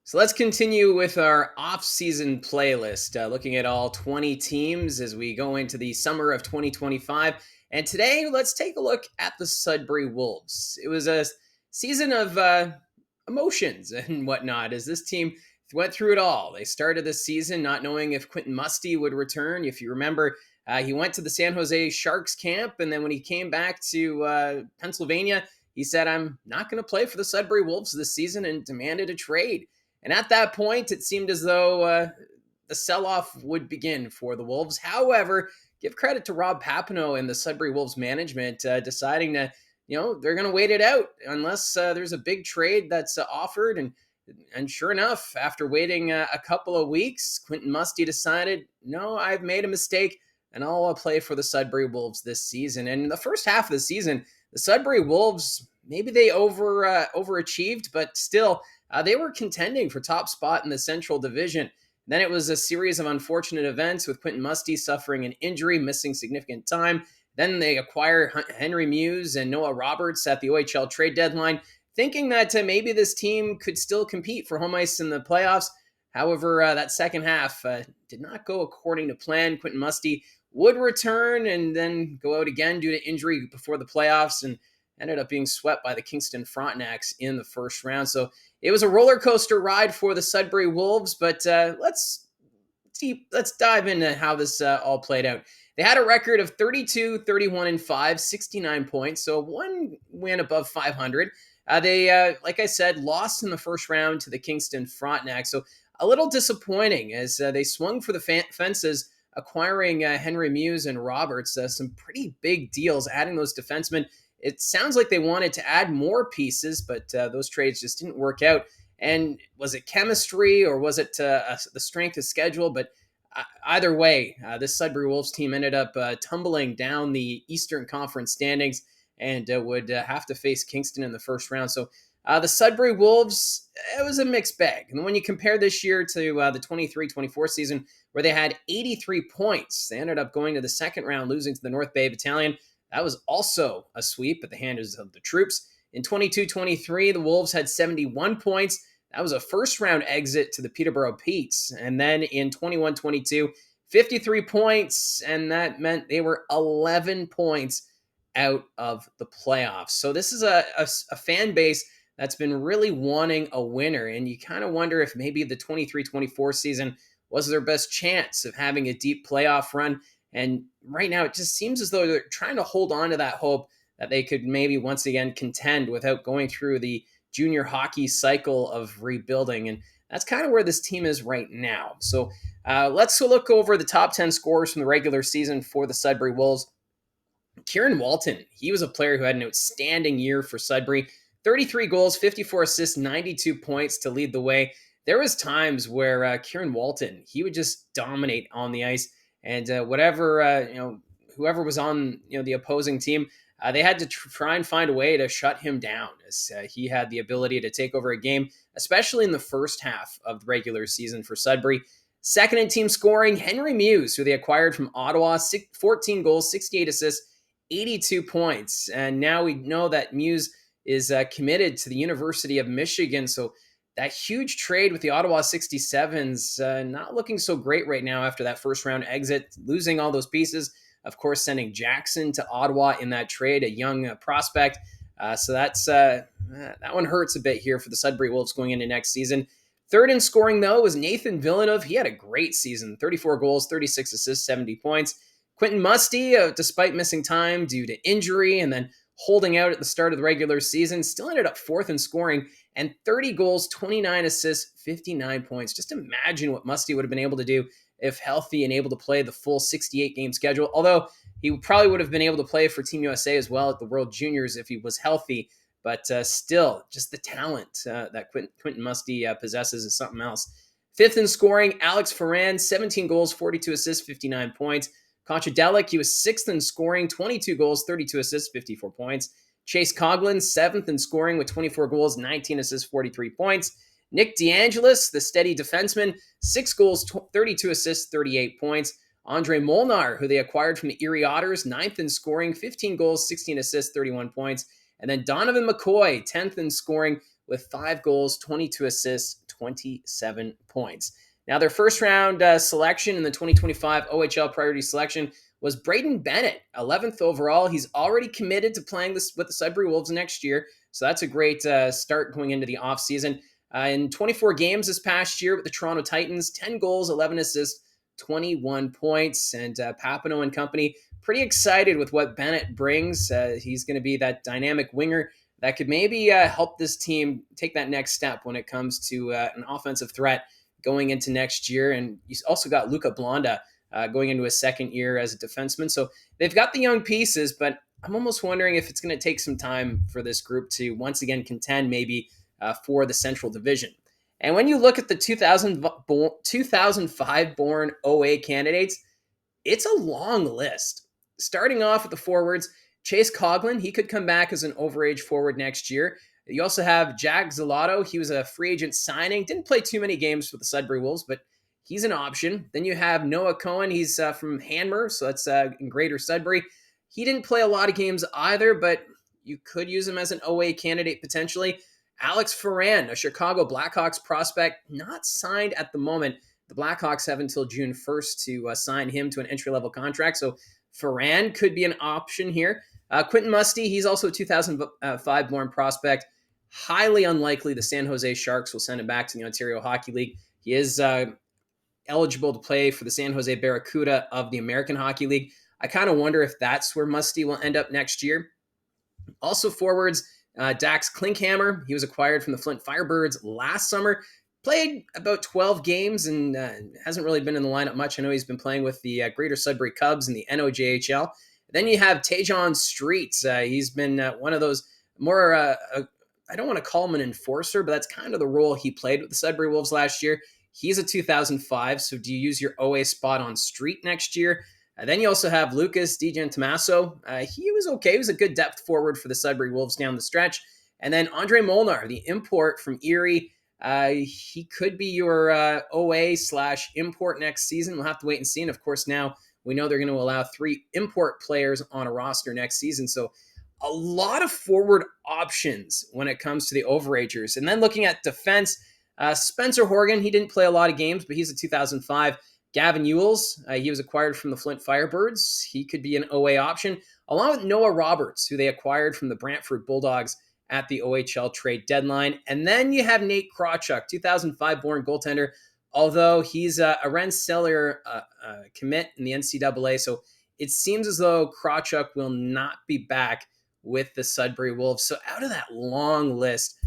So let's continue with our off-season playlist, looking at all 20 teams as we go into the summer of 2025. And today, let's take a look at the Sudbury Wolves. It was a season of emotions and whatnot, as this team went through it all. They started the season not knowing if Quentin Musty would return. If you remember, he went to the San Jose Sharks camp, and then when he came back to Pennsylvania, he said, "I'm not going to play for the Sudbury Wolves this season," and demanded a trade. And at that point, it seemed as though the sell off would begin for the Wolves. However, give credit to Rob Papineau and the Sudbury Wolves management deciding to, they're going to wait it out unless there's a big trade that's offered. And sure enough, after waiting a couple of weeks, Quentin Musty decided, no, I've made a mistake and I'll play for the Sudbury Wolves this season. And in the first half of the season, the Sudbury Wolves, maybe they overachieved, but still, they were contending for top spot in the Central Division. Then it was a series of unfortunate events with Quentin Musty suffering an injury, missing significant time. Then they acquire Henry Mews and Noah Roberts at the OHL Trade Deadline, thinking that maybe this team could still compete for home ice in the playoffs. However, that second half did not go according to plan. Quentin Musty would return and then go out again due to injury before the playoffs, and ended up being swept by the Kingston Frontenacs in the first round. So it was a roller coaster ride for the Sudbury Wolves, but let's dive into how this all played out. They had a record of 32, 31, and 5, 69 points, so one win above 500. They, like I said, lost in the first round to the Kingston Frontenac, so a little disappointing as they swung for the fences, acquiring Henry Mews and Roberts, some pretty big deals, adding those defensemen. It sounds like they wanted to add more pieces, but those trades just didn't work out. And was it chemistry or was it the strength of schedule? But either way, this Sudbury Wolves team ended up tumbling down the Eastern Conference standings and would have to face Kingston in the first round. So the Sudbury Wolves, it was a mixed bag. And when you compare this year to the 23-24 season, where they had 83 points, they ended up going to the second round, losing to the North Bay Battalion. That was also a sweep at the hands of the troops. In 22-23, the Wolves had 71 points. That was a first-round exit to the Peterborough Petes. And then in 21-22, 53 points, and that meant they were 11 points out of the playoffs. So this is a fan base that's been really wanting a winner, and you kind of wonder if maybe the 23-24 season was their best chance of having a deep playoff run. And right now, it just seems as though they're trying to hold on to that hope that they could maybe once again contend without going through the junior hockey cycle of rebuilding. And that's kind of where this team is right now. So let's look over the top 10 scorers from the regular season for the Sudbury Wolves. Kieran Walton, he was a player who had an outstanding year for Sudbury. 33 goals, 54 assists, 92 points to lead the way. There was times where Kieran Walton, he would just dominate on the ice, and whoever was on the opposing team, they had to try and find a way to shut him down, as he had the ability to take over a game, especially in the first half of the regular season for Sudbury. Second in team scoring, Henry Mews, who they acquired from Ottawa, 14 goals, 68 assists, 82 points. And now we know that Mews is committed to the University of Michigan. So that huge trade with the Ottawa 67s not looking so great right now after that first round exit, losing all those pieces. Of course, sending Jackson to Ottawa in that trade, a young prospect. So that one hurts a bit here for the Sudbury Wolves going into next season. Third in scoring, though, was Nathan Villeneuve. He had a great season, 34 goals, 36 assists, 70 points. Quentin Musty, despite missing time due to injury and then holding out at the start of the regular season, still ended up fourth in scoring and 30 goals, 29 assists, 59 points. Just imagine what Musty would have been able to do if healthy and able to play the full 68-game schedule, although he probably would have been able to play for Team USA as well at the World Juniors if he was healthy. But still, just the talent that Quentin Musty possesses is something else. Fifth in scoring, Alex Ferran, 17 goals, 42 assists, 59 points. Contradelic, he was sixth in scoring, 22 goals, 32 assists, 54 points. Chase Coughlin, seventh in scoring with 24 goals, 19 assists, 43 points. Nick DeAngelis, the steady defenseman, 6 goals, 32 assists, 38 points. Andre Molnar, who they acquired from the Erie Otters, ninth in scoring, 15 goals, 16 assists, 31 points. And then Donovan McCoy, 10th in scoring with 5 goals, 22 assists, 27 points. Now, their first round selection in the 2025 OHL Priority Selection was Braden Bennett, 11th overall. He's already committed to playing this with the Sudbury Wolves next year, so that's a great start going into the offseason. In 24 games this past year with the Toronto Titans, 10 goals, 11 assists, 21 points, and Papineau and company pretty excited with what Bennett brings. He's going to be that dynamic winger that could maybe help this team take that next step when it comes to an offensive threat going into next year. And you also got Luca Blonda going into his second year as a defenseman. So they've got the young pieces, but I'm almost wondering if it's going to take some time for this group to once again contend maybe for the Central Division. And when you look at the 2005 born OA candidates, it's a long list. Starting off with the forwards, Chase Coughlin, he could come back as an overage forward next year. You also have Jack Zalato. He was a free agent signing. Didn't play too many games for the Sudbury Wolves, but he's an option. Then you have Noah Cohen. He's from Hanmer, so that's in Greater Sudbury. He didn't play a lot of games either, but you could use him as an OA candidate potentially. Alex Ferran, a Chicago Blackhawks prospect, not signed at the moment. The Blackhawks have until June 1st to sign him to an entry-level contract, so Ferran could be an option here. Quentin Musty, he's also a 2005-born prospect. Highly unlikely the San Jose Sharks will send him back to the Ontario Hockey League. He is eligible to play for the San Jose Barracuda of the American Hockey League. I kind of wonder if that's where Musty will end up next year. Also forwards, Dax Klinkhammer. He was acquired from the Flint Firebirds last summer. Played about 12 games and hasn't really been in the lineup much. I know he's been playing with the Greater Sudbury Cubs in the NOJHL. Then you have Tejon Street. He's been one of those more, I don't want to call him an enforcer, but that's kind of the role he played with the Sudbury Wolves last year. He's a 2005, so do you use your OA spot on Street next year? Then you also have Lucas DiGentomaso. He was okay. He was a good depth forward for the Sudbury Wolves down the stretch. And then Andre Molnar, the import from Erie. He could be your OA/import next season. We'll have to wait and see. And of course, now we know they're going to allow 3 import players on a roster next season. So a lot of forward options when it comes to the overagers. And then looking at defense, Spencer Horgan, he didn't play a lot of games, but he's a 2005. Gavin Ewells, he was acquired from the Flint Firebirds. He could be an OA option, along with Noah Roberts, who they acquired from the Brantford Bulldogs at the OHL Trade Deadline. And then you have Nate Krawchuk, 2005-born goaltender, although he's a Rensselaer commit in the NCAA. So it seems as though Krawchuk will not be back with the Sudbury Wolves. So out of that long list,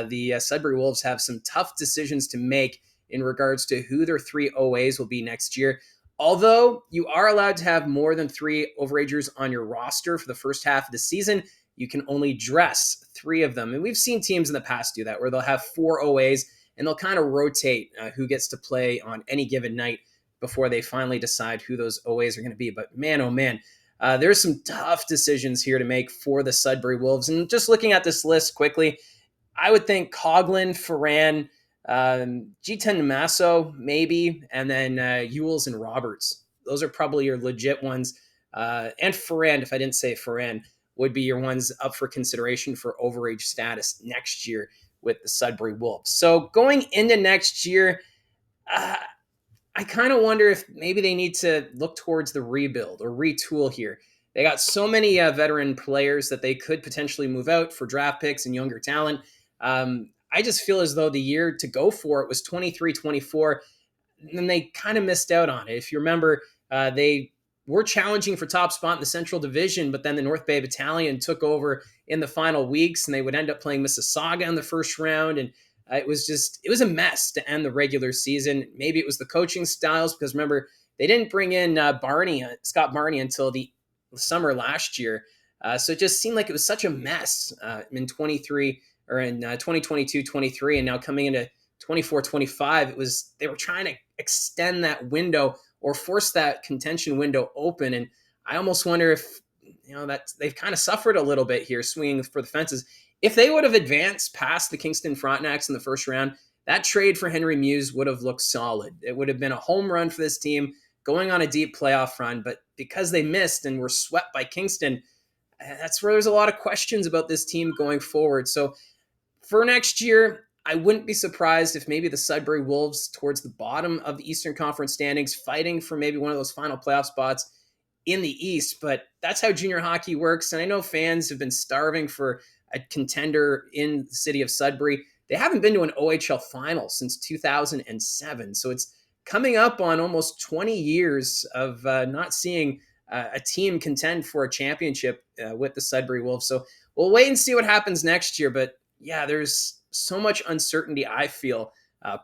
the Sudbury Wolves have some tough decisions to make in regards to who their 3 OAs will be next year. Although you are allowed to have more than 3 overagers on your roster for the first half of the season, you can only dress 3 of them. And we've seen teams in the past do that, where they'll have 4 OAs and they'll kind of rotate who gets to play on any given night before they finally decide who those OAs are going to be. But man, oh man, there's some tough decisions here to make for the Sudbury Wolves. And just looking at this list quickly, I would think Coughlin, Ferran, G10 Namaso, maybe, and then Ewells and Roberts. Those are probably your legit ones. And Ferran, if I didn't say Ferran, would be your ones up for consideration for overage status next year with the Sudbury Wolves. So going into next year, I kind of wonder if maybe they need to look towards the rebuild or retool here. They got so many veteran players that they could potentially move out for draft picks and younger talent. I just feel as though the year to go for it was 23-24, and they kind of missed out on it. If you remember, they were challenging for top spot in the Central Division, but then the North Bay Battalion took over in the final weeks, and they would end up playing Mississauga in the first round, and it was a mess to end the regular season. Maybe it was the coaching styles, because remember, they didn't bring in Scott Barney until the summer last year. So it just seemed like it was such a mess in 2022-23, and now coming into 24-25, they were trying to extend that window or force that contention window open. And I almost wonder if, that they've kind of suffered a little bit here, swinging for the fences. If they would have advanced past the Kingston Frontenacs in the first round, that trade for Henry Mews would have looked solid. It would have been a home run for this team going on a deep playoff run. But because they missed and were swept by Kingston, that's where there's a lot of questions about this team going forward. So for next year, I wouldn't be surprised if maybe the Sudbury Wolves towards the bottom of the Eastern Conference standings, fighting for maybe one of those final playoff spots in the East. But that's how junior hockey works. And I know fans have been starving for a contender in the city of Sudbury. They haven't been to an OHL final since 2007. So it's coming up on almost 20 years of not seeing a team contend for a championship with the Sudbury Wolves. So we'll wait and see what happens next year. But yeah, there's so much uncertainty, I feel,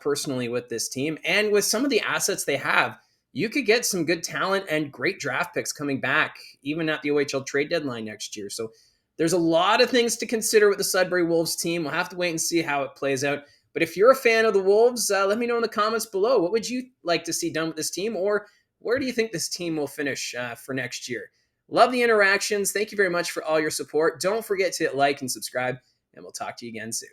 personally, with this team. And with some of the assets they have, you could get some good talent and great draft picks coming back, even at the OHL trade deadline next year. So there's a lot of things to consider with the Sudbury Wolves team. We'll have to wait and see how it plays out. But if you're a fan of the Wolves, let me know in the comments below. What would you like to see done with this team? Or where do you think this team will finish for next year? Love the interactions. Thank you very much for all your support. Don't forget to hit like and subscribe, and we'll talk to you again soon.